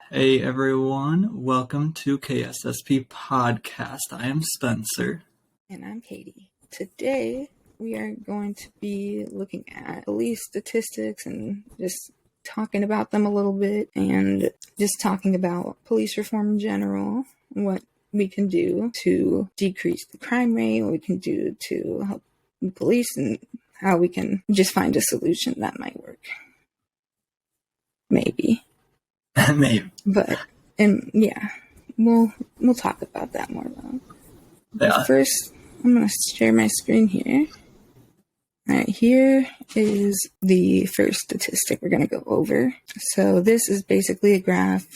Hey everyone, welcome to KSSP Podcast. I am Spencer. And I'm Katie. Today we are going to be looking at police statistics and just talking about them a little bit and just talking about police reform in general, what we can do to decrease the crime rate, what we can do to help the police, and how we can just find a solution that might work. Maybe. Maybe. But, yeah, we'll talk about that more though. Yeah. First, I'm going to share my screen here. All right, here is the first statistic we're going to go over. So this is basically a graph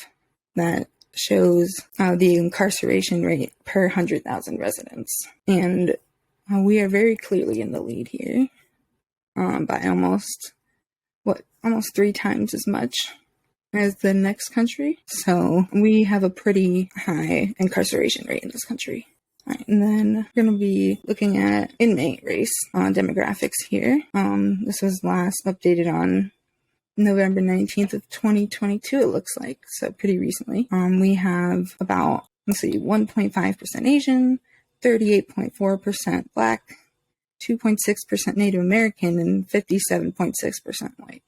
that shows the incarceration rate per 100,000 residents. And we are very clearly in the lead here by almost 3 times as much as the next country. So we have a pretty high incarceration rate in this country. All right, and then we're going to be looking at inmate race demographics here. This was last updated on November 19th of 2022, it looks like, so pretty recently. We have about, 1.5% Asian, 38.4% Black, 2.6% Native American, and 57.6% white.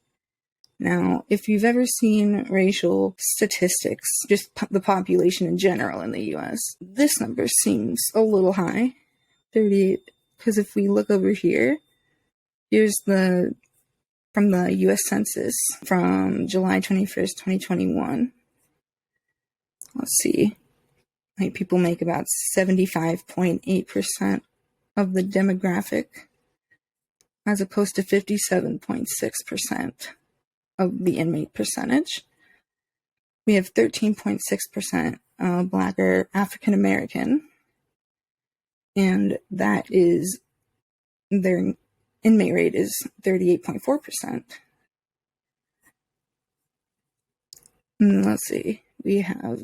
Now, if you've ever seen racial statistics, just the population in general in the U.S., this number seems a little high, 38, because if we look over here, here's from the U.S. Census from July 21st, 2021. Let's see. White people make about 75.8% of the demographic, as opposed to 57.6% of the inmate percentage. We have 13.6% Black or African American, and that is their inmate rate is 38.4%. Let's see, we have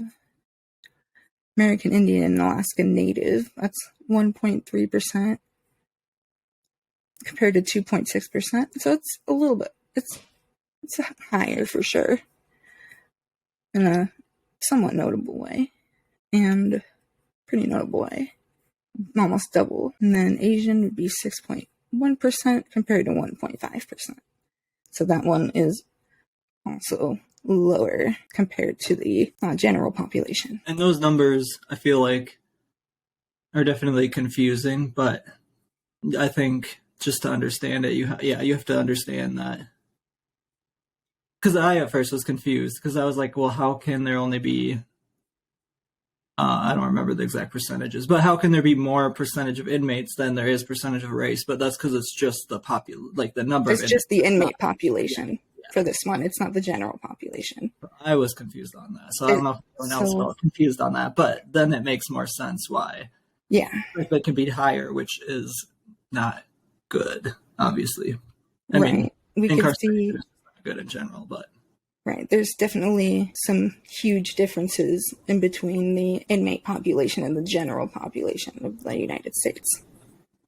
American Indian and Alaska Native, that's 1.3% compared to 2.6%. So it's a little bit, it's higher for sure in a somewhat notable way and pretty notable way, almost double. And then Asian would be 6.1% compared to 1.5%. So that one is also lower compared to the general population. And those numbers, I feel like, are definitely confusing, but I think just to understand it, you have to understand that. Because I at first was confused, because I was like, well, how can there only be, I don't remember the exact percentages, but how can there be more percentage of inmates than there is percentage of race? But that's because it's just the the number it's of just the inmate population for this one. It's not the general population. I was confused on that. So I don't know if anyone else was confused on that, but then it makes more sense why. Yeah. It could be higher, which is not good, obviously. I right. mean, we could see good in general, but right, there's definitely some huge differences in between the inmate population and the general population of the United States.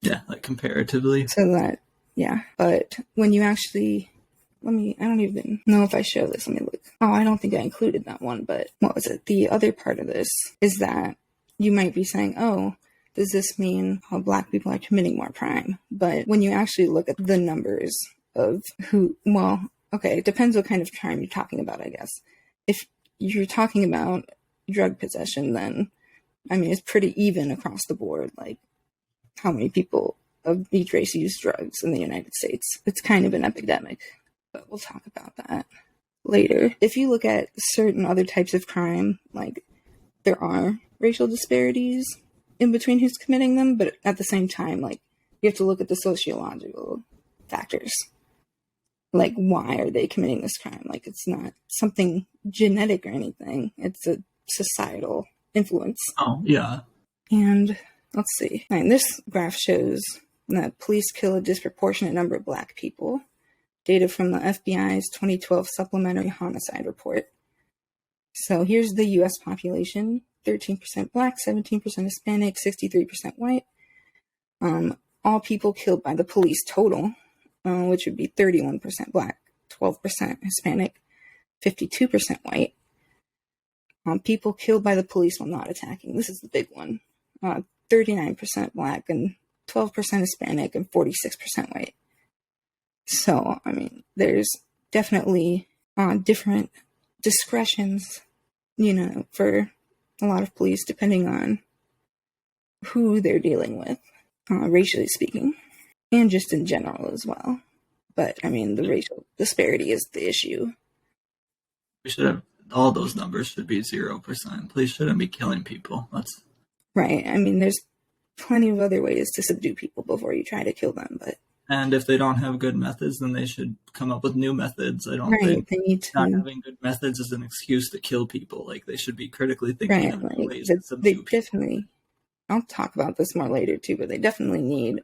Yeah, like comparatively. So that, yeah, but when you actually, I don't even know if I show this. Let me look. Oh, I don't think I included that one, but what was it? The other part of this is that you might be saying, oh, does this mean Black people are committing more crime? But when you actually look at the numbers of okay, it depends what kind of crime you're talking about, I guess. If you're talking about drug possession, then, it's pretty even across the board, like how many people of each race use drugs in the United States. It's kind of an epidemic, but we'll talk about that later. If you look at certain other types of crime, like there are racial disparities in between who's committing them, but at the same time, like you have to look at the sociological factors. Like, why are they committing this crime? Like, it's not something genetic or anything. It's a societal influence. Oh, yeah. And let's see. This graph shows that police kill a disproportionate number of Black people. Data from the FBI's 2012 Supplementary Homicide Report. So here's the U.S. population. 13% Black, 17% Hispanic, 63% white. All people killed by the police total, which would be 31% Black, 12% Hispanic, 52% white. People killed by the police while not attacking. This is the big one. 39% Black and 12% Hispanic and 46% white. So, I mean, there's definitely different discretions, for a lot of police depending on who they're dealing with, racially speaking, and just in general as well. But, I mean, the racial disparity is the issue. We should have, all those numbers should be 0%. Police shouldn't be killing people. That's right. I mean, there's plenty of other ways to subdue people before you try to kill them, but... And if they don't have good methods, then they should come up with new methods. I don't think they need to... not having good methods is an excuse to kill people. Like, they should be critically thinking of ways to subdue they people. Definitely... I'll talk about this more later, too, but they definitely need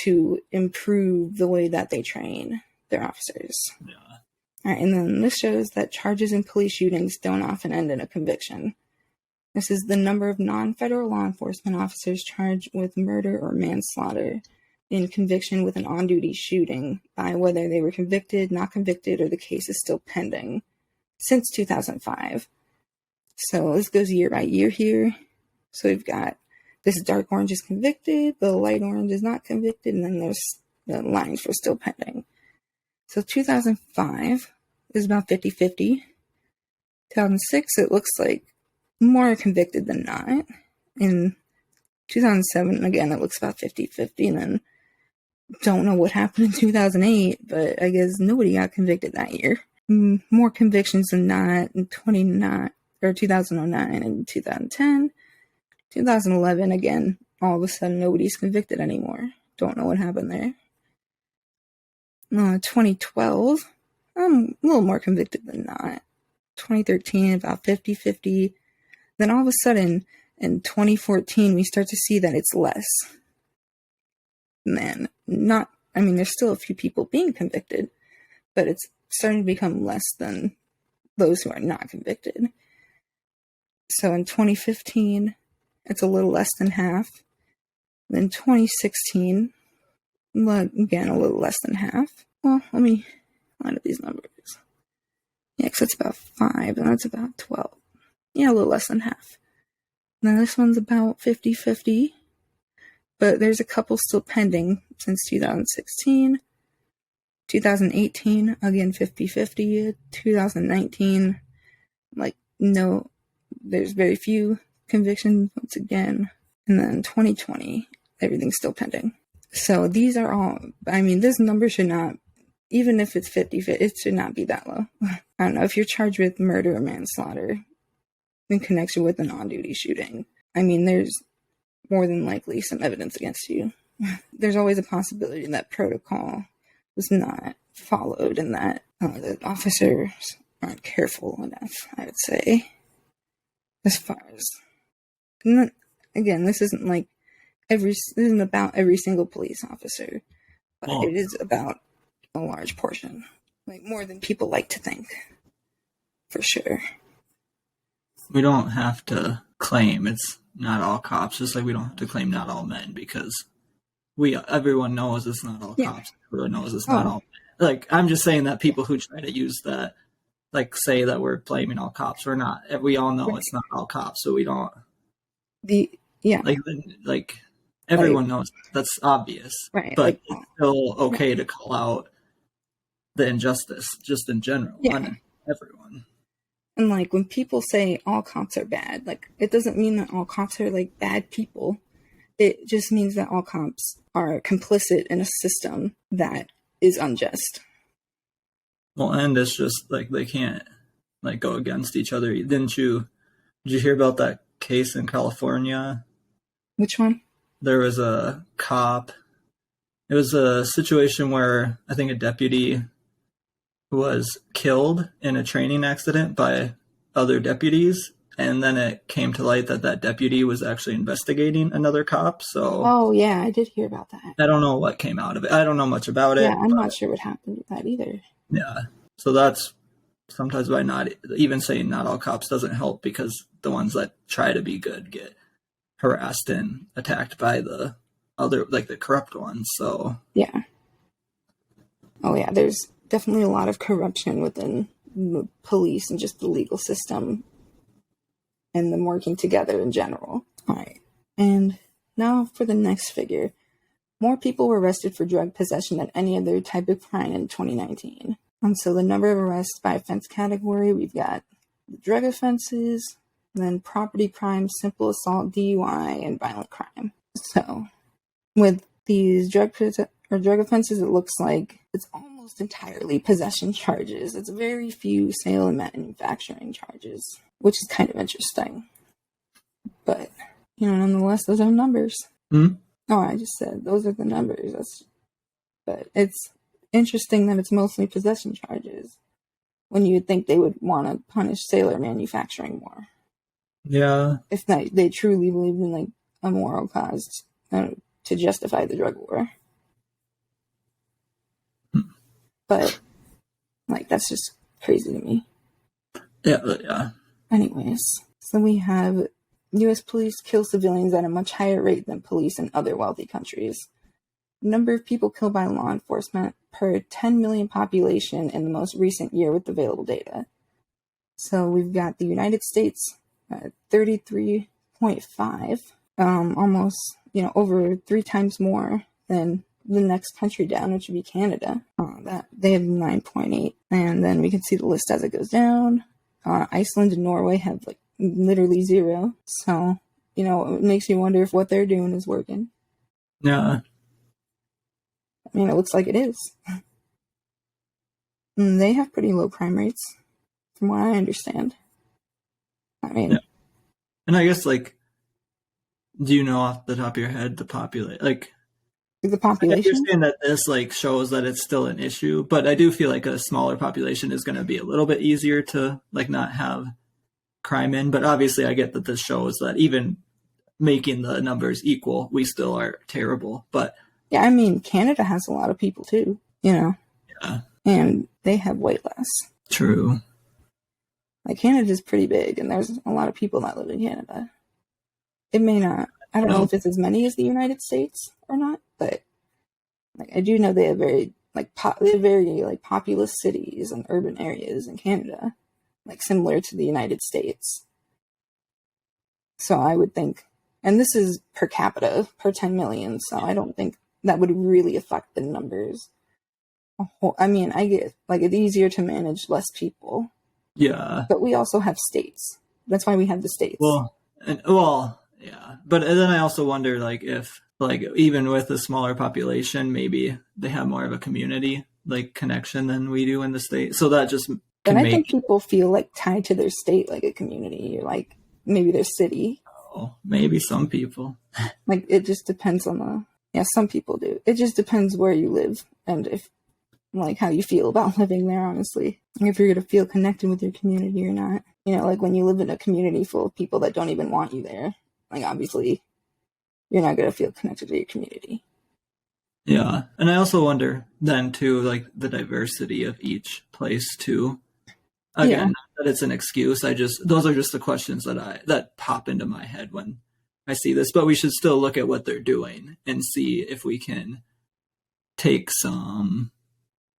to improve the way that they train their officers. Yeah. All right, and then this shows that charges in police shootings don't often end in a conviction. This is the number of non-federal law enforcement officers charged with murder or manslaughter in conviction with an on-duty shooting by whether they were convicted, not convicted, or the case is still pending since 2005. So this goes year by year here. So we've got this dark orange is convicted, the light orange is not convicted, and then there's the lines for still pending. So 2005 is about 50-50. 2006, it looks like more convicted than not. In 2007, again, it looks about 50-50, and then don't know what happened in 2008, but I guess nobody got convicted that year. More convictions than not in 2009 and 2010. 2011, again, all of a sudden nobody's convicted anymore. Don't know what happened there. 2012, I'm a little more convicted than not. 2013, about 50-50. Then all of a sudden, in 2014, we start to see that it's less. And then there's still a few people being convicted, but it's starting to become less than those who are not convicted. So in 2015, it's a little less than half. Then 2016, again, a little less than half. Well, let me line up these numbers. Yeah, because it's about 5, and that's about 12. Yeah, a little less than half. Now this one's about 50-50, but there's a couple still pending since 2016. 2018, again, 50-50. 2019, no, there's very few convictions once again. And then 2020, everything's still pending. So these are all, this number should not, even if it's 50-50, it should not be that low. I don't know, if you're charged with murder or manslaughter in connection with an on-duty shooting, there's more than likely some evidence against you. There's always a possibility that protocol was not followed and that the officers aren't careful enough, I would say. As far as, again, this isn't about every single police officer, but it is about a large portion, more than people like to think, for sure. We don't have to claim it's not all cops, just like we don't have to claim not all men, because everyone knows it's not all cops. Everyone knows it's not all men. I'm just saying that people who try to use that, say that we're blaming all cops, we're not. We all know it's not all cops, so we don't. Everyone knows that's obvious, right? But it's still okay to call out the injustice, just in general, on everyone. And when people say all cops are bad, it doesn't mean that all cops are bad people. It just means that all cops are complicit in a system that is unjust. Well, and it's just they can't go against each other. Did you hear about that case in California? Which one? There was a cop. It was a situation where I think a deputy was killed in a training accident by other deputies, and then it came to light that that deputy was actually investigating another cop. So, oh yeah, I did hear about that. I don't know what came out of it. I don't know much about it. Yeah, I'm not sure what happened with that either. Yeah, so that's sometimes why not even saying not all cops doesn't help, because the ones that try to be good get harassed and attacked by the other, the corrupt ones. So yeah. Oh yeah, there's definitely a lot of corruption within the police and just the legal system and them working together in general. All right. And now for the next figure. More people were arrested for drug possession than any other type of crime in 2019. And so the number of arrests by offense category, we've got drug offenses, then property crime, simple assault, DUI, and violent crime. So with these drug offenses, it looks like it's almost entirely possession charges. It's very few sale and manufacturing charges, which is kind of interesting. But, nonetheless, those are numbers. Mm-hmm. Oh, I just said those are the numbers. But it's interesting that it's mostly possession charges when you would think they would want to punish sale or manufacturing more. Yeah. If they truly believe in like a moral cause to justify the drug war. But like that's just crazy to me. Yeah. Anyways, so we have U.S. police kill civilians at a much higher rate than police in other wealthy countries. Number of people killed by law enforcement per 10 million population in the most recent year with available data. So we've got the United States at 33.5, almost, over 3 times more than the next country down, which would be Canada. That they have 9.8, and then we can see the list as it goes down. Iceland and Norway have like literally 0. So, it makes you wonder if what they're doing is working. Yeah. I mean, it looks like it is. And they have pretty low crime rates, from what I understand. I mean, yeah. And I guess, like, do you know off the top of your head the population? Like, the population? I understand that this, like, shows that it's still an issue, but I do feel like a smaller population is going to be a little bit easier to, like, not have crime in. But obviously, I get that this shows that even making the numbers equal, we still are terrible. But yeah, I mean, Canada has a lot of people too, Yeah. And they have way less. True. Like, Canada's pretty big, and there's a lot of people that live in Canada. It may not, I don't know if it's as many as the United States or not, but like I do know they have very populous cities and urban areas in Canada, like similar to the United States. So I would think, and this is per capita, per 10 million, so I don't think that would really affect the numbers. I mean, I get, like, it's easier to manage less people. Yeah. But we also have states. That's why we have the states. Yeah. But then I also wonder, like, if, like, even with a smaller population, maybe they have more of a community, like, connection than we do in the state. So that just and I think people feel, like, tied to their state, like a community, or, like, maybe their city. Oh, maybe some people. Like, it just depends on some people do. It just depends where you live and if, like, how you feel about living there, honestly. If you're going to feel connected with your community or not. Like when you live in a community full of people that don't even want you there, like, obviously, you're not going to feel connected to your community. Yeah. And I also wonder then, too, like, the diversity of each place, too. Again, not that it's an excuse. Those are just the questions that pop into my head when I see this. But we should still look at what they're doing and see if we can take some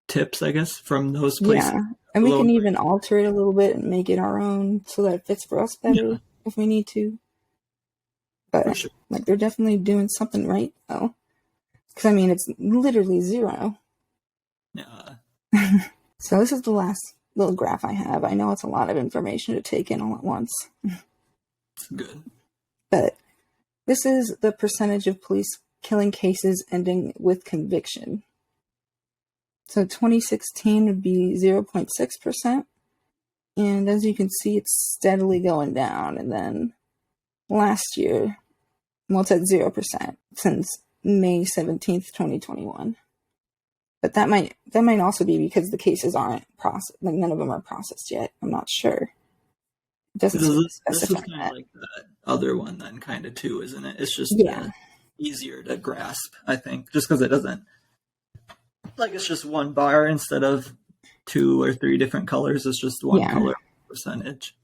tips, I guess, from those places. Yeah, and we can even alter it a little bit and make it our own so that it fits for us better if we need to. But sure. Like, they're definitely doing something right, though. Because, I mean, it's literally 0. Yeah. So this is the last little graph I have. I know it's a lot of information to take in all at once. It's good. But this is the percentage of police killing cases ending with conviction. So 2016 would be 0.6%. And as you can see, it's steadily going down. And then last year, it's at 0% since May 17th, 2021. But that might also be because the cases aren't processed. Like, none of them are processed yet. I'm not sure. It doesn't specify this is kind that. of like that other one then, kind of, too, isn't it? It's just easier to grasp, I think, just because it doesn't, like, it's just one bar instead of 2 or 3 different colors. It's just one color percentage.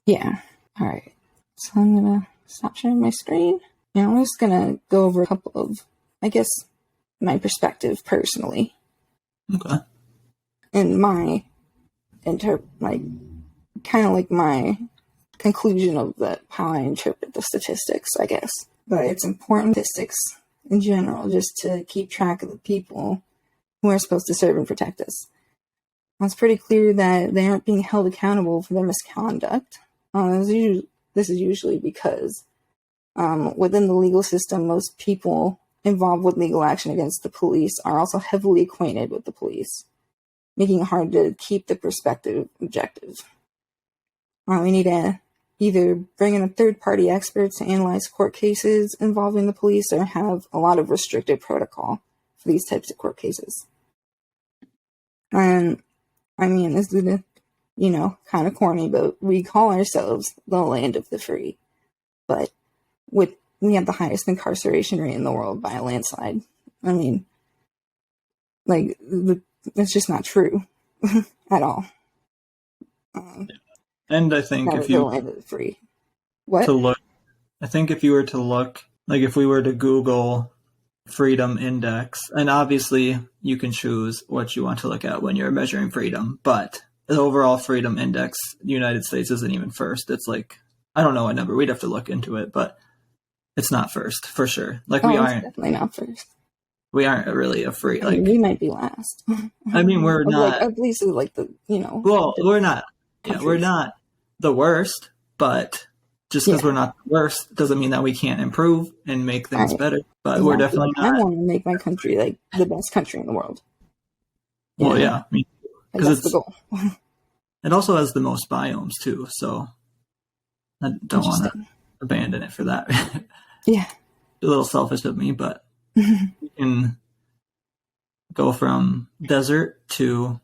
Yeah. All right. So I'm going to stop sharing my screen. And I'm just going to go over a couple of, I guess, my perspective personally. Okay. And my kind of like my conclusion of how I interpret the statistics, I guess. But it's important statistics in general, just to keep track of the people who are supposed to serve and protect us. It's pretty clear that they aren't being held accountable for their misconduct. This is usually because within the legal system, most people involved with legal action against the police are also heavily acquainted with the police, making it hard to keep the perspective objective. We need to either bring in a third-party expert to analyze court cases involving the police, or have a lot of restricted protocol for these types of court cases. And I mean, this is, kind of corny, but we call ourselves the land of the free. But we have the highest incarceration rate in the world by a landslide. I mean, it's just not true at all. And I think if you land of the free. What? to look, I think if you were to look, like if we were to Google freedom index, and obviously you can choose what you want to look at when you're measuring freedom, but the overall freedom index, the United States isn't even first. It's like, I don't know what number, we'd have to look into it, but it's not first for sure. Like we aren't definitely not first. We aren't really a free, like, we might be last. I mean, we're not, at least like the, well, we're not, we're not the worst, but just because we're not the worst doesn't mean that we can't improve and make things better. But we're definitely not. I want to make my country like the best country in the world. Well, yeah, because that's the goal. It also has the most biomes too, so I don't want to abandon it for that. Yeah, a little selfish of me, but you can go from desert to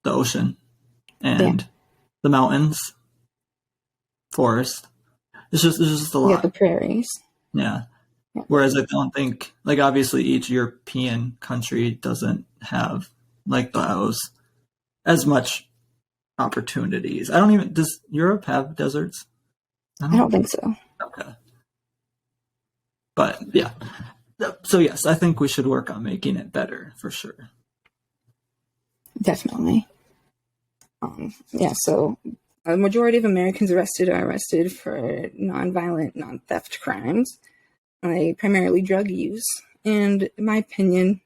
the ocean and the mountains, forest. It's just a lot. You got the prairies. Yeah. Whereas I don't think, like, obviously each European country doesn't have like those as much opportunities. Does Europe have deserts? I don't think so. Okay. But yeah. So yes, I think we should work on making it better for sure. Definitely. So a majority of Americans arrested are arrested for nonviolent, non-theft crimes, primarily drug use. And in my opinion,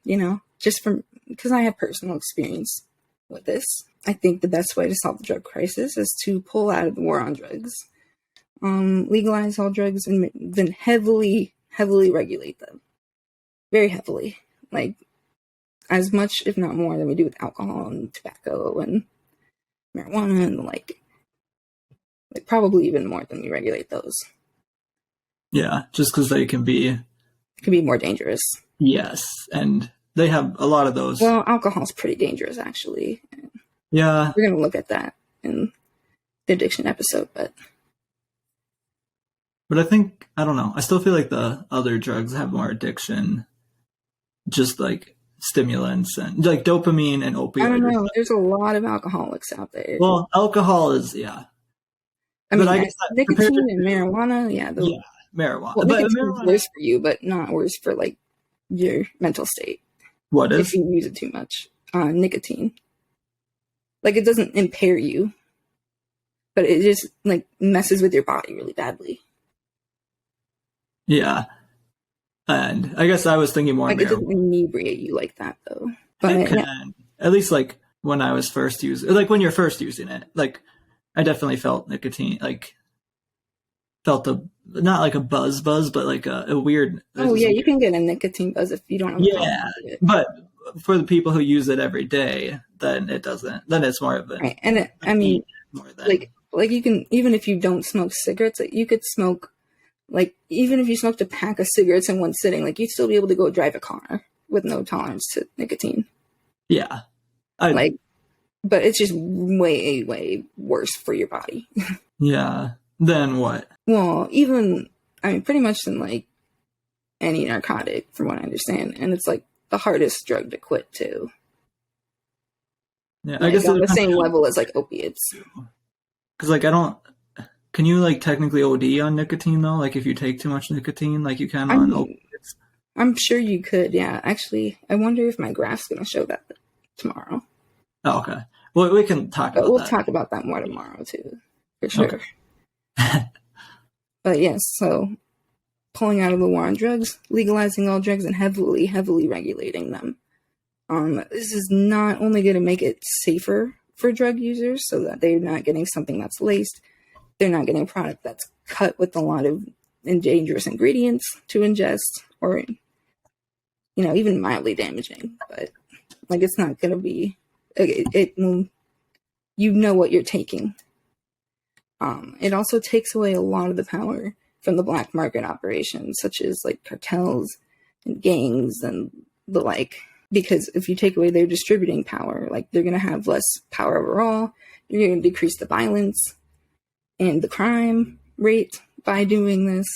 just because I have personal experience with this, I think the best way to solve the drug crisis is to pull out of the war on drugs, legalize all drugs, and then heavily regulate them. Very heavily. Like, as much, if not more, than we do with alcohol and tobacco and marijuana and like probably even more than we regulate those. Yeah, just because they can be more dangerous. Yes, and they have a lot of those. Well, alcohol's pretty dangerous, actually. Yeah. We're going to look at that in the addiction episode, but I think, I don't know, I still feel like the other drugs have more addiction, just like stimulants and like dopamine and opioid. I don't know. There's a lot of alcoholics out there. Well, alcohol is, I mean, I guess nicotine and marijuana, marijuana. Well, but marijuana is worse for you, but not worse for like your mental state. What is? If you use it too much. Nicotine. Like, it doesn't impair you, but it just like messes with your body really badly. Yeah. And I guess I was thinking more like, it doesn't inebriate you like that, though. But it can. At least, like, when I was first using, like, when you're first using it, like, I definitely felt nicotine, like, felt not like a buzz, but like a weird. Oh, yeah, you can get a nicotine buzz if you don't know. Yeah, but for the people who use it every day, then it doesn't. Then it's more of a. Right, and I mean, like you can, even if you don't smoke cigarettes, like, you could smoke. Like, even if you smoked a pack of cigarettes in one sitting, like, you'd still be able to go drive a car with no tolerance to nicotine. Yeah. But it's just way, way worse for your body. Yeah. Then what? Well, pretty much than, like, any narcotic, from what I understand. And it's, like, the hardest drug to quit, too. Yeah, I guess on the same level as, like, opiates. Because, like, can you, like, technically OD on nicotine, though? Like, if you take too much nicotine, like you can on opiates? I'm sure you could, yeah. Actually, I wonder if my graph's going to show that tomorrow. Oh, okay. Well, we can talk about that. We'll talk about that more tomorrow, too. For sure. Okay. But yes, so pulling out of the war on drugs, legalizing all drugs, and heavily, heavily regulating them. This is not only going to make it safer for drug users so that they're not getting something that's laced, they're not getting a product that's cut with a lot of dangerous ingredients to ingest, or, you know, even mildly damaging. But like, it's not going to be, it will, you know what you're taking. It also takes away a lot of the power from the black market operations, such as like cartels and gangs and the like. Because if you take away their distributing power, like, they're going to have less power overall. You're going to decrease the violence and the crime rate by doing this.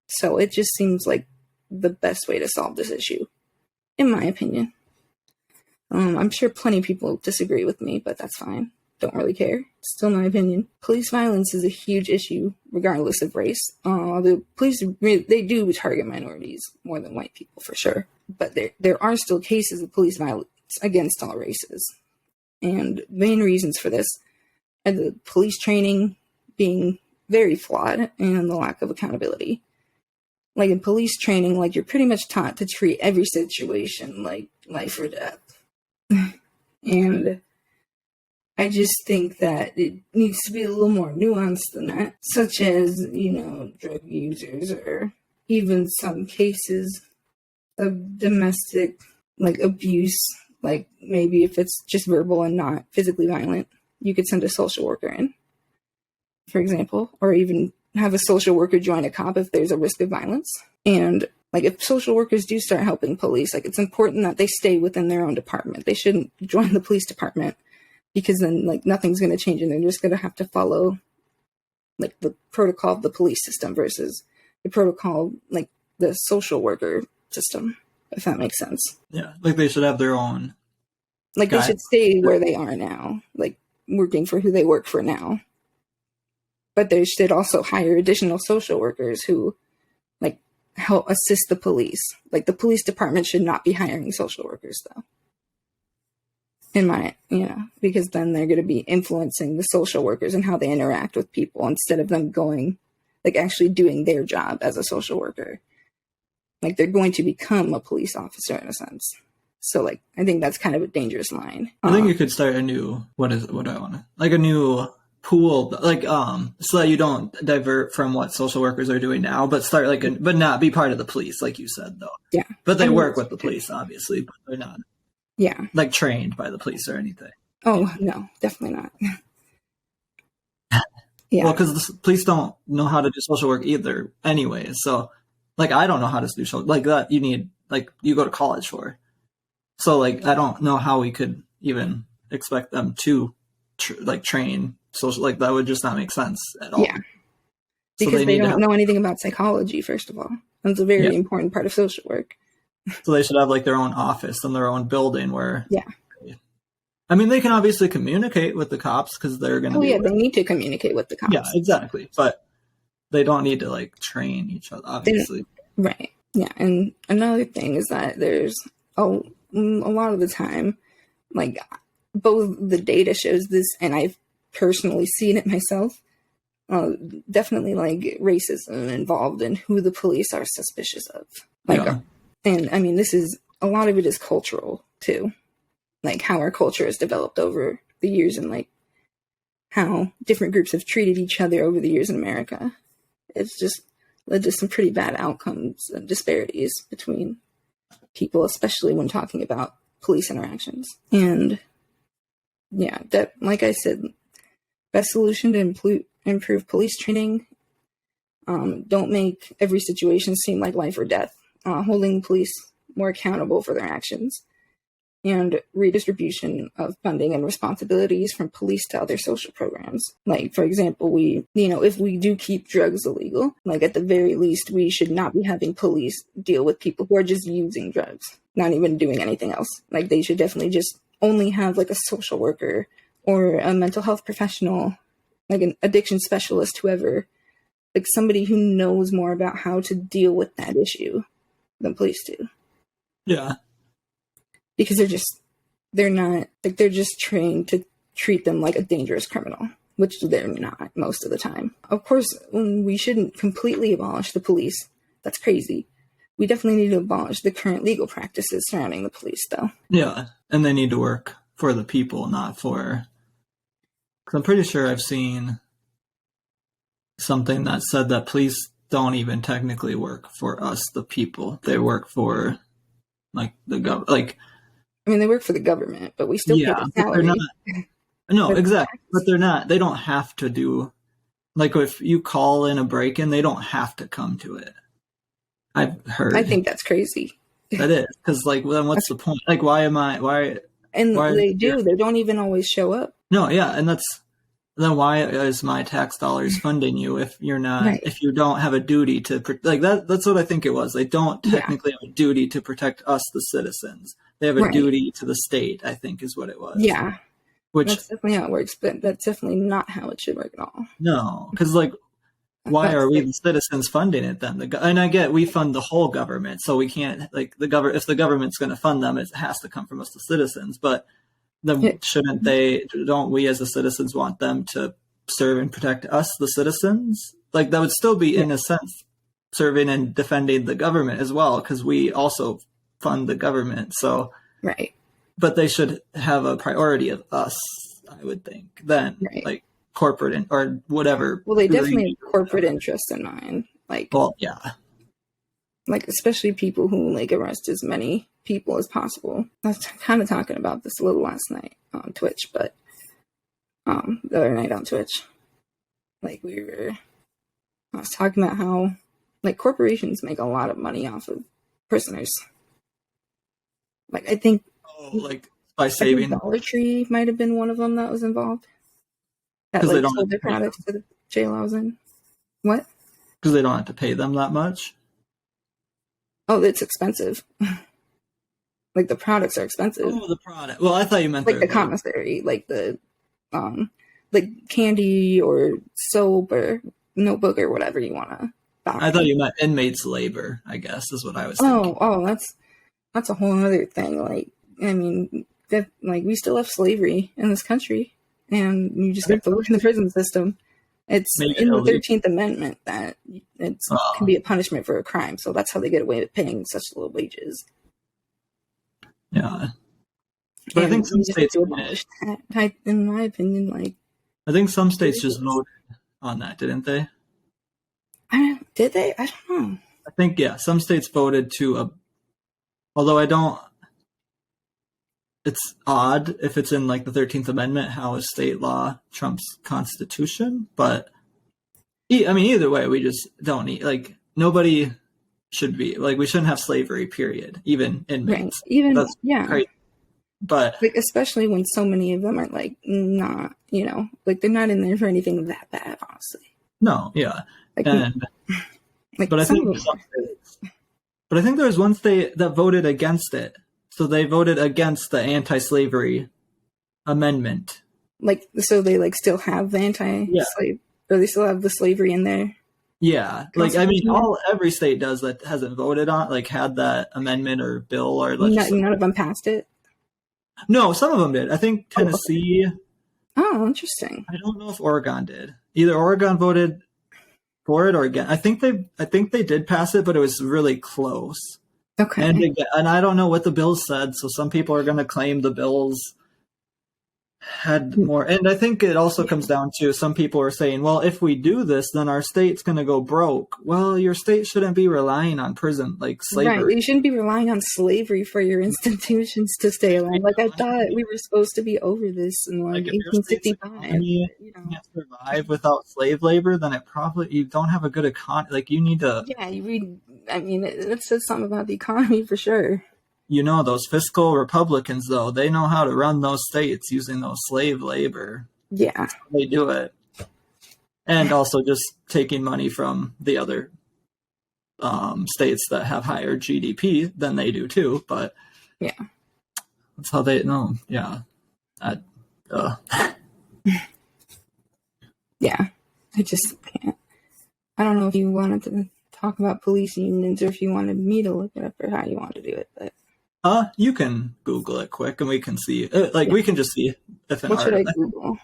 So it just seems like the best way to solve this issue, in my opinion. I'm sure plenty of people disagree with me, but that's fine. Don't really care. It's still my opinion. Police violence is a huge issue, regardless of race. The police, they do target minorities more than white people, for sure. But there are still cases of police violence against all races. And main reasons for this are the police training being very flawed and the lack of accountability. Like, in police training, like, you're pretty much taught to treat every situation like life or death. And I just think that it needs to be a little more nuanced than that, such as, you know, drug users, or even some cases of domestic, like, abuse. Like, maybe if it's just verbal and not physically violent, you could send a social worker in, for example, or even have a social worker join a cop if there's a risk of violence. And like, if social workers do start helping police, like, it's important that they stay within their own department. They shouldn't join the police department, because then, like, nothing's going to change and they're just going to have to follow, like, the protocol of the police system versus the protocol, like, the social worker system, if that makes sense. Yeah, like, they should have their own. Like, they should stay where they are now, like, working for who they work for now. But they should also hire additional social workers who, like, help assist the police. Like, the police department should not be hiring social workers, though. In my, you know, because then they're going to be influencing the social workers and how they interact with people, instead of them going, like, actually doing their job as a social worker. Like, they're going to become a police officer in a sense. So, like, I think that's kind of a dangerous line. I think you could start a new, what do I want to, like, a new pool, like, so that you don't divert from what social workers are doing now, but start, like, but not be part of the police, like you said, though. Yeah. But they work with the police, obviously, but they're not. Yeah. Like, trained by the police or anything. Oh, no, definitely not. Yeah. Well, because the police don't know how to do social work either anyway. So, like, I don't know how to do social, like, that you need, like, you go to college for. So, like, I don't know how we could even expect them to, train social, like, that would just not make sense at all. Yeah. Because so they don't know anything about psychology, first of all. That's a very important part of social work. So they should have, like, their own office and their own building where... Yeah. I mean, they can obviously communicate with the cops because they're going to... Oh, yeah, they need to communicate with the cops. Yeah, exactly. But they don't need to, like, train each other, obviously. Right. Yeah, and another thing is that there's a lot of the time, like, both the data shows this, and I've personally seen it myself, definitely, like, racism involved in who the police are suspicious of. Like, and I mean, a lot of it is cultural too. Like, how our culture has developed over the years, and, like, how different groups have treated each other over the years in America. It's just led to some pretty bad outcomes and disparities between people, especially when talking about police interactions. And yeah, that, like I said, best solution to improve police training. Don't make every situation seem like life or death. Holding police more accountable for their actions, and redistribution of funding and responsibilities from police to other social programs. Like, for example, if we do keep drugs illegal, like, at the very least, we should not be having police deal with people who are just using drugs, not even doing anything else. Like, they should definitely just only have, like, a social worker or a mental health professional, like an addiction specialist, whoever, like, somebody who knows more about how to deal with that issue than police do. Yeah. Because they're just trained to treat them like a dangerous criminal. which they're not most of the time. Of course, we shouldn't completely abolish the police. That's crazy. We definitely need to abolish the current legal practices surrounding the police, though. Yeah, and they need to work for the people, not for... Because I'm pretty sure I've seen something that said that police don't even technically work for us, the people. They work for, like, the government. Like, I mean, they work for the government, but we still pay their salary. No, exactly. But they're not. They don't have to do... Like, if you call in a break-in, they don't have to come to it. I've heard. I think that's crazy. That is. Because, like, then what's the point? Like, why am I... Why... And why they do. They don't even always show up. No, yeah, and that's... Then why is my tax dollars funding you if you're not... Right. If you don't have a duty to... Like, that's what I think it was. They don't technically have a duty to protect us, the citizens. They have a duty to the state, I think, is what it was. Yeah. Which, that's definitely how it works, but that's definitely not how it should work at all. No, because, like, why are we the citizens funding it then? And I get we fund the whole government, so we can't, like, if the government's going to fund them, it has to come from us, the citizens. But then don't we as the citizens want them to serve and protect us, the citizens? Like, that would still be, in a sense, serving and defending the government as well, because we also fund the government. So, right. But they should have a priority of us, I would think, then, like, corporate or whatever. Well, they definitely have corporate interests in mind. Like, well, yeah. Like, especially people who, like, arrest as many people as possible. I was kind of talking about this a little last night on Twitch, but the other night on Twitch, like, I was talking about how, like, corporations make a lot of money off of prisoners. Like, I think, like, by saving... Dollar Tree might have been one of them that was involved. That, like, sold their products to the jail I was in. What? Because they don't have to pay them that much? Oh, it's expensive. Like, the products are expensive. Oh, the product. Well, I thought you meant... Like, the commissary, like, the, like, candy or soap or notebook or whatever you want to buy. I thought you meant inmates' labor, I guess, is what I was thinking. Oh, that's a whole other thing. Like, I mean, like, we still have slavery in this country, and you just have to look in the prison system. It's in the 13th Amendment that it can be a punishment for a crime, so that's how they get away with paying such low wages. Yeah. But I think some states... in my opinion, like... I think some states just voted on that, didn't they? Did they? I don't know. I think, yeah, some states voted to... although I don't... It's odd if it's in, like, the 13th Amendment, how is state law trumps Constitution? But, I mean, either way, we just don't need... Like, nobody should be... Like, we shouldn't have slavery, period. Even inmates. Right. Even, that's crazy. But... Like, especially when so many of them are, like, not, you know... Like, they're not in there for anything that bad, honestly. No, yeah. Like, like, but I think some states... But I think there was one state that voted against it. So they voted against the anti-slavery amendment. Like, so they, like, still have the anti-slave, or they still have the slavery in there? Yeah. Like, I mean, every state does that hasn't voted on, like, had that amendment or bill or... None of them passed it? No, some of them did. I think Tennessee... Oh, interesting. I don't know if Oregon did. Either Oregon voted for it or against. I think they did pass it, but it was really close. Okay. And I don't know what the bills said, so some people are going to claim the bills had more. And I think it also comes down to some people are saying, well, if we do this, then our state's going to go broke. Well, your state shouldn't be relying on prison, like slavery. Right. You shouldn't be relying on slavery for your institutions to stay alive. Like, I thought we were supposed to be over this in, like 1865. You can't survive without slave labor, then you don't have a good economy. Like, you need to... Yeah, it says something about the economy for sure. You know, those fiscal Republicans, though, they know how to run those states using those slave labor. Yeah. They do it. And also just taking money from the other states that have higher GDP than they do, too. But yeah, that's how they know. Yeah. Yeah. I just can't. I don't know if you wanted to talk about police unions or if you wanted me to look it up or how you want to do it, but... You can Google it quick and we can see, we can just see if what should I Google?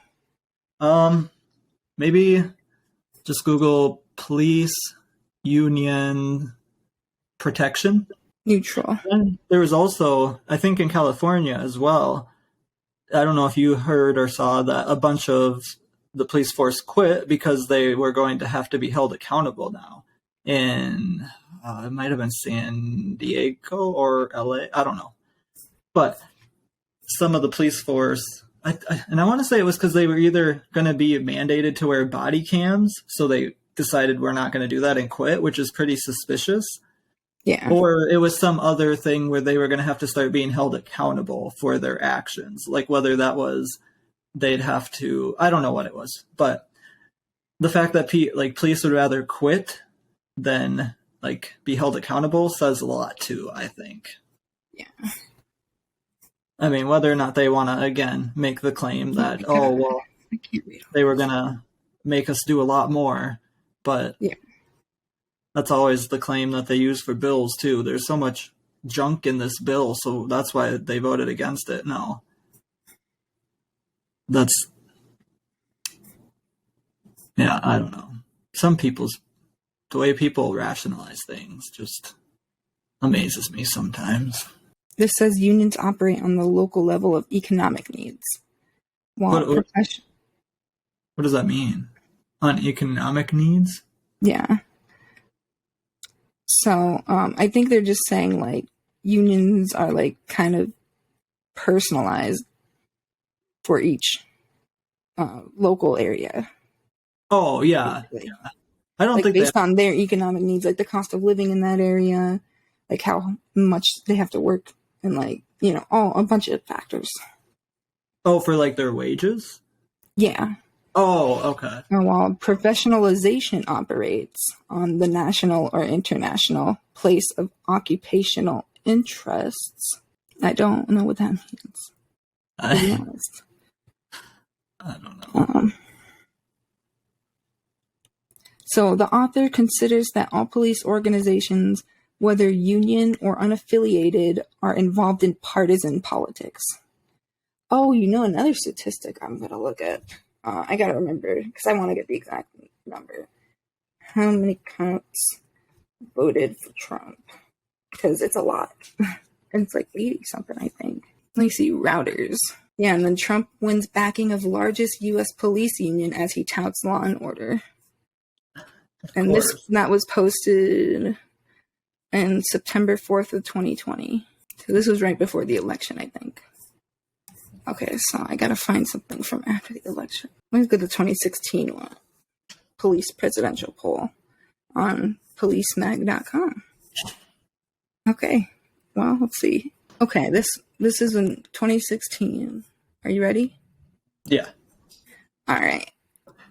maybe just Google police union protection. Neutral. And there was also, I think in California as well, I don't know if you heard or saw that a bunch of the police force quit because they were going to have to be held accountable now. In, it might have been San Diego or LA, I don't know. But some of the police force, and I want to say it was because they were either going to be mandated to wear body cams, so they decided we're not going to do that and quit, which is pretty suspicious. Yeah. Or it was some other thing where they were going to have to start being held accountable for their actions. Like whether that was they'd have to, I don't know what it was. But the fact that police would rather quit than like be held accountable says a lot too, I think. Yeah. I mean, whether or not they want to, again, make the claim that, oh, well, they were going to make us do a lot more. But yeah, that's always the claim that they use for bills, too. There's so much junk in this bill, so that's why they voted against it. No. That's, yeah, I don't know. The way people rationalize things just amazes me sometimes. This says unions operate on the local level of economic needs. What does that mean? On economic needs? Yeah. So I think they're just saying like unions are like kind of personalized for each local area. Oh, yeah. Basically. I don't like think based on their economic needs, like the cost of living in that area, like how much they have to work, and like, you know, a bunch of factors. Oh, for like their wages? Yeah. Oh, okay. And while professionalization operates on the national or international place of occupational interests, I don't know what that means, to be honest. I don't know. So the author considers that all police organizations, whether union or unaffiliated, are involved in partisan politics. Oh, you know, another statistic I'm going to look at. I got to remember, because I want to get the exact number. How many cops voted for Trump? Because it's a lot. It's like 80 something, I think. Let me see, routers. Yeah, and then Trump wins backing of largest U.S. police union as he touts law and order. And that was posted in September 4th of 2020. So this was right before the election, I think. Okay, so I gotta find something from after the election. Let's go to the 2016 one. Police presidential poll on policemag.com. Okay, well, let's see. Okay, this is in 2016. Are you ready? Yeah. All right.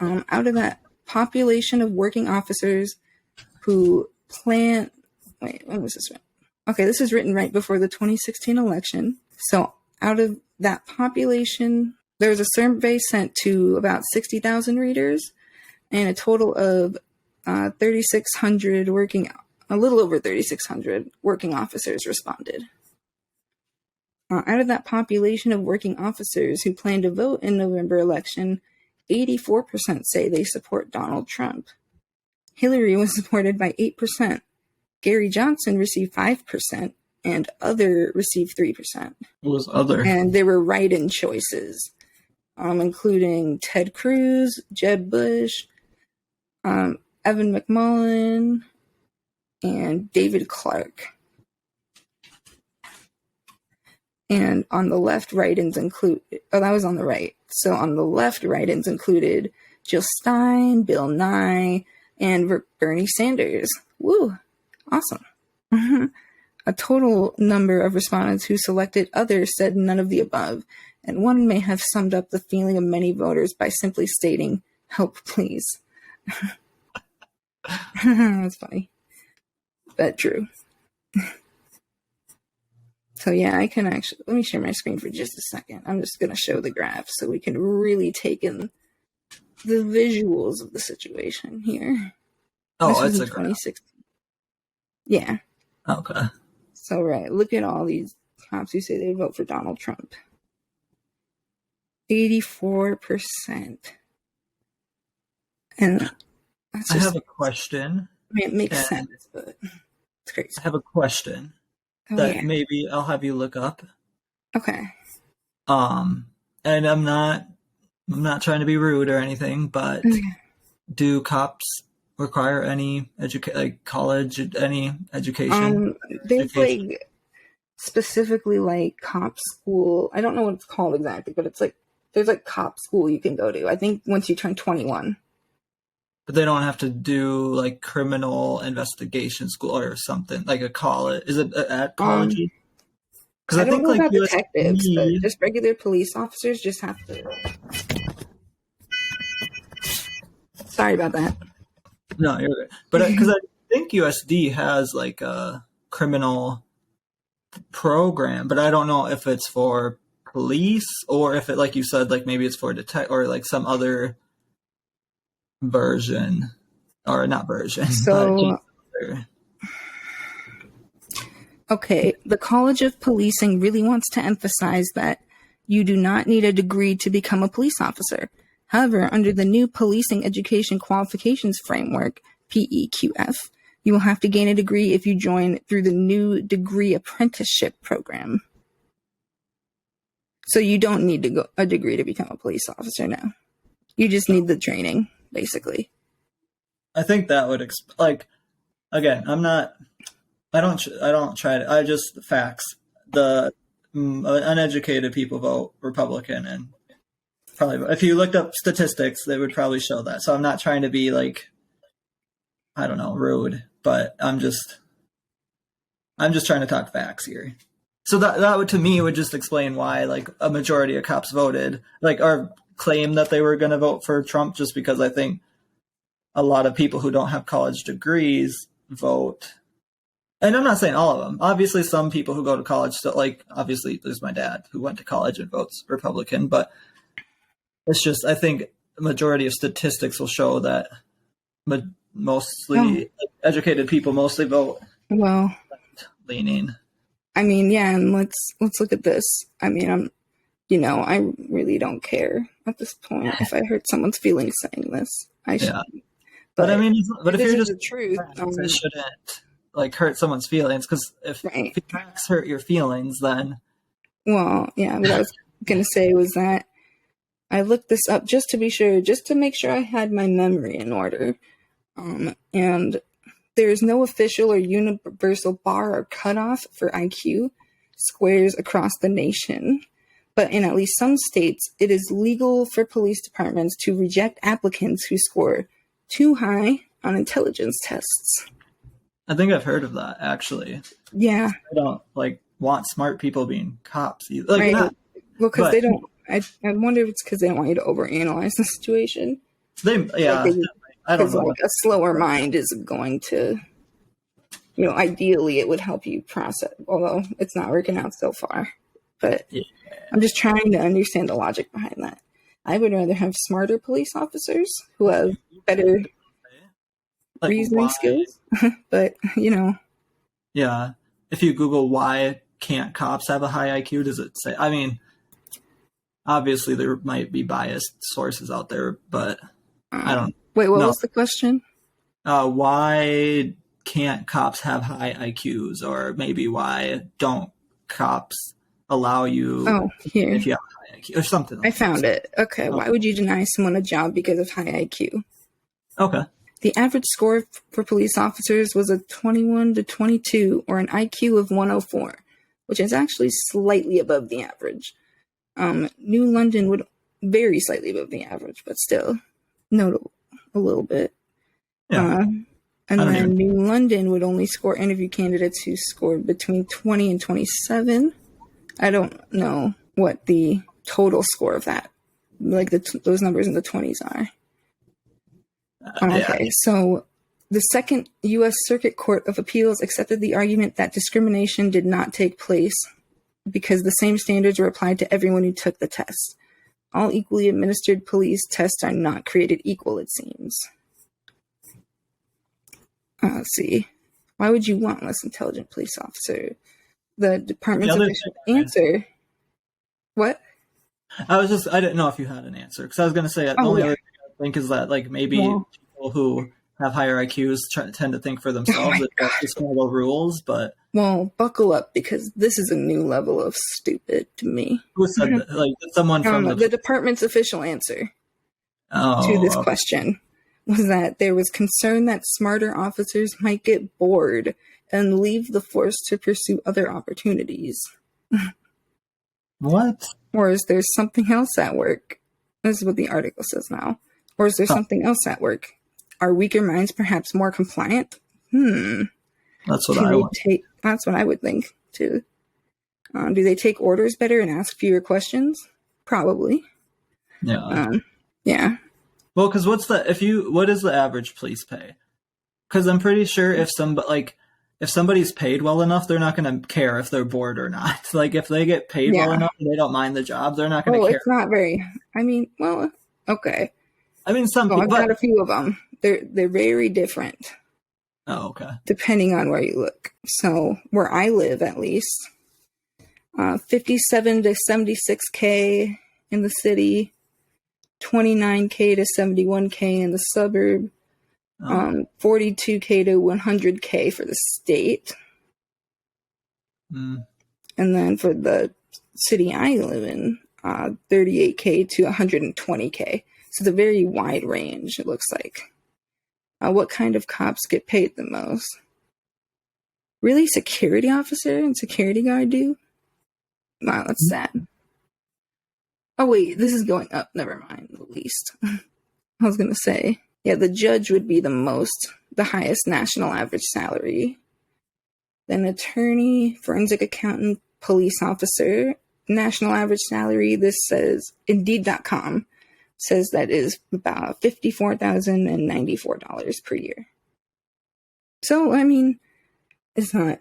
Out of that population of working officers who plan... Wait, when was this written? Okay, this is written right before the 2016 election. So out of that population, there was a survey sent to about 60,000 readers, and a total of 3,600 a little over 3,600 working officers responded. Out of that population of working officers who plan to vote in November election, 84% say they support Donald Trump. Hillary was supported by 8%. Gary Johnson received 5%, and other received 3%. What was other? And there were write-in choices, including Ted Cruz, Jeb Bush, Evan McMullin, and David Clark. And on the left, write-ins include... Oh, that was on the right. So on the left, write-ins included Jill Stein, Bill Nye, and Bernie Sanders. Woo! Awesome. A total number of respondents who selected others said none of the above, and one may have summed up the feeling of many voters by simply stating, "Help, please." That's funny. But true. So yeah, I can actually... Let me share my screen for just a second. I'm just going to show the graph so we can really take in the visuals of the situation here. Oh, it's a 2016. Yeah. Okay. So, right, look at all these cops who say they vote for Donald Trump. 84%. And I have a question. I mean, it makes And sense, but it's crazy. I have a question Oh, that yeah. maybe I'll have you look up. Okay. And I'm not trying to be rude or anything, but Okay. do cops require any college, any education? There's Education? like specifically like cop school. I don't know what it's called exactly, but it's like there's like cop school you can go to. I think once you turn 21. But they don't have to do like criminal investigation school or something like a college. Is it at college? Because I I don't think know like about detectives, but USD. just regular police officers just have to. Sorry about that. No, you're good. But because I think USD has like a criminal program, but I don't know if it's for police or if it, like you said, like maybe it's for detect or like some other version or not version, but just So, okay, the College of Policing really wants to emphasize that you do not need a degree to become a police officer. However, under the new Policing Education Qualifications Framework, PEQF, you will have to gain a degree if you join through the new degree apprenticeship program. So you don't need to go a degree to become a police officer now. You just need the training, basically. I think that would like again. I don't try to. I just facts. The uneducated people vote Republican, and probably if you looked up statistics, they would probably show that. So I'm not trying to be like, I don't know, rude, but I'm just trying to talk facts here. So that would, to me, would just explain why like a majority of cops voted like or claim that they were going to vote for Trump, just because I think a lot of people who don't have college degrees vote. And I'm not saying all of them. Obviously, some people who go to college still, like, obviously, there's my dad who went to college and votes Republican. But it's just, I think the majority of statistics will show that mostly educated people mostly vote well leaning. I mean, yeah, and let's look at this. I mean, I really don't care at this point if I hurt someone's feelings saying this. I should, Yeah. But I mean, but if you're just the truth, it shouldn't like hurt someone's feelings, because if facts hurt your feelings, then well, yeah. What I was gonna say was that I looked this up just to be sure, just to make sure I had my memory in order, and there is no official or universal bar or cutoff for IQ squares across the nation. But in at least some states, it is legal for police departments to reject applicants who score too high on intelligence tests. I think I've heard of that, actually. Yeah. I don't like want smart people being cops either. Like, right. Well, because they don't. I wonder if it's because they don't want you to overanalyze the situation. I don't know. Like a slower mind is going to, ideally it would help you process. Although it's not working out so far, but I'm just trying to understand the logic behind that. I would rather have smarter police officers who have better reasoning skills. But yeah. If you Google why can't cops have a high IQ, does it say? I mean, obviously there might be biased sources out there, but I don't. Wait, what was the question? Why can't cops have high IQs, or maybe why don't cops allow you here if you have a high IQ or something? I found it. Okay, why would you deny someone a job because of high IQ? Okay. The average score for police officers was a 21 to 22, or an IQ of 104, which is actually slightly above the average. New London would very slightly above the average, but still notable a little bit. Yeah. And then New London would only score interview candidates who scored between 20 and 27. I don't know what the total score of that, like those numbers in the 20s are. Okay, so the Second U.S. Circuit Court of Appeals accepted the argument that discrimination did not take place because the same standards were applied to everyone who took the test. All equally administered police tests are not created equal, it seems. Let's see. Why would you want less intelligent police officer? The department's official answer. What? I didn't know if you had an answer, because I was going to say the only other thing think is that like maybe people who have higher IQs tend to think for themselves that just follow rules, but well, buckle up because this is a new level of stupid to me. who said that? Like someone from The department's official answer to this question was that there was concern that smarter officers might get bored and leave the force to pursue other opportunities. What? Or is there something else at work? This is what the article says now. Or is there something else at work? Are weaker minds perhaps more compliant? That's what I would take. That's what I would think too. Do they take orders better and ask fewer questions? Probably. Yeah. Yeah. Well, because what is the average police pay? Because I'm pretty sure if somebody's paid well enough, they're not going to care if they're bored or not. Like if they get paid well enough and they don't mind the job, they're not going to care. It's not very. I mean, well, okay. I mean, some people. I've got a few of them. They're very different. Oh, okay. Depending on where you look. So where I live, at least, 57 to 76K in the city, 29K to 71K in the suburb, 42K to 100K for the state. And then for the city I live in, 38K to 120K. So it's a very wide range, it looks like. What kind of cops get paid the most? Really, security officer and security guard do? Wow, that's sad. Oh wait, this is going up. Never mind, the least. I was going to say, yeah, the judge would be the highest national average salary. Then attorney, forensic accountant, police officer, national average salary, this says Indeed.com. Says that is about $54,094 per year. So, I mean, it's not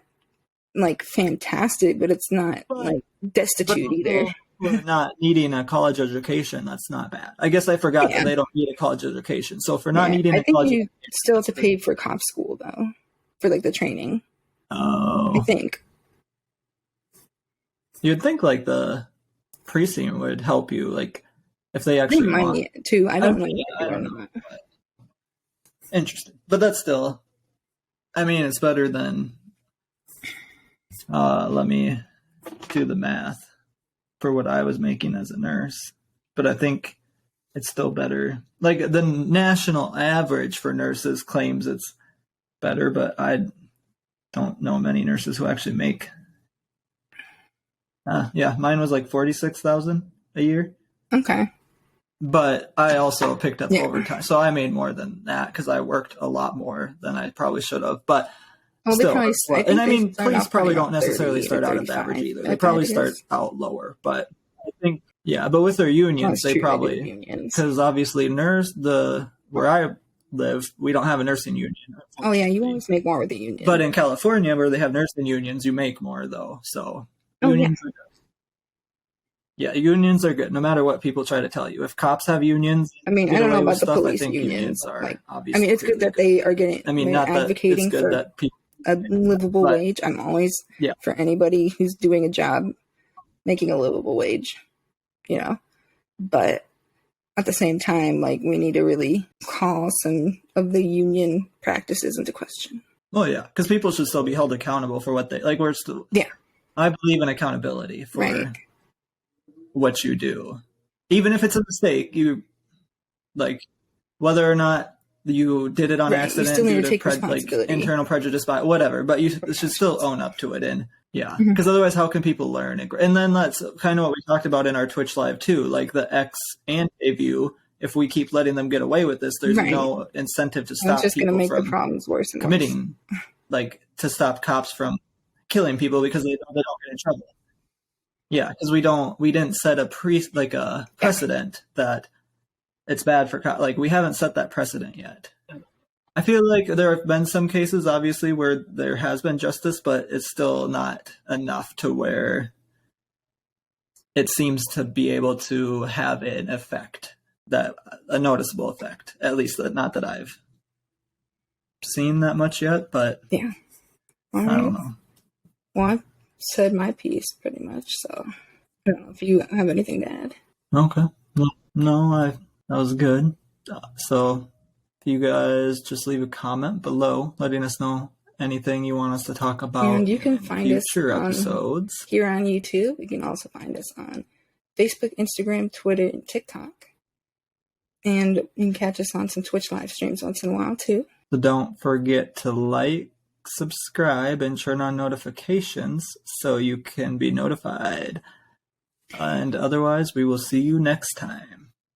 like fantastic, but it's not like destitute either. We're not needing a college education, that's not bad. I guess I forgot that they don't need a college education. So for not needing a college education, you still have to pay for cop school though, for like the training. Oh, I think you'd think like the precinct would help you, like. If they actually want it too. I don't know. I don't know. But interesting. But that's still, I mean, it's better than, let me do the math for what I was making as a nurse. But I think it's still better. Like the national average for nurses claims it's better, but I don't know many nurses who actually make. Mine was like 46,000 a year. Okay. But I also picked up overtime, so I made more than that because I worked a lot more than I probably should have. But still, police probably don't necessarily start out at the average either. They probably start out lower. But I think, but with their unions, they probably, because obviously where I live, we don't have a nursing union. Oh yeah, you always make more with the union. But in California, where they have nursing unions, you make more though. So unions are good. Yeah, unions are good, no matter what people try to tell you. If cops have unions, I mean, I don't know about the police unions. Obviously, it's good that they are getting. Not advocating for a livable wage. I'm always for anybody who's doing a job, making a livable wage. But at the same time, like we need to really call some of the union practices into question. Oh yeah, because people should still be held accountable for what they like. We're still I believe in accountability for what you do, even if it's a mistake. You like whether or not you did it on accident due to internal prejudice by whatever, but you should still own up to it. And because otherwise, how can people learn? And then that's kind of what we talked about in our Twitch live too, like the ex ante view. If we keep letting them get away with this, there's no incentive to stop people from the problems worse and committing, like to stop cops from killing people because they don't get in trouble. Yeah, because we didn't set a precedent that it's bad for cops. Like we haven't set that precedent yet. I feel like there have been some cases, obviously, where there has been justice, but it's still not enough to where it seems to be able to have an effect, a noticeable effect. At least not that I've seen that much yet, but I don't know. Well, I've said my piece pretty much, so I don't know if you have anything to add. Okay. No, that was good. So if you guys just leave a comment below letting us know anything you want us to talk about And you can find us future episodes. Here on YouTube. You can also find us on Facebook, Instagram, Twitter, and TikTok. And you can catch us on some Twitch live streams once in a while too. So don't forget to like, subscribe, and turn on notifications so you can be notified. And otherwise, we will see you next time.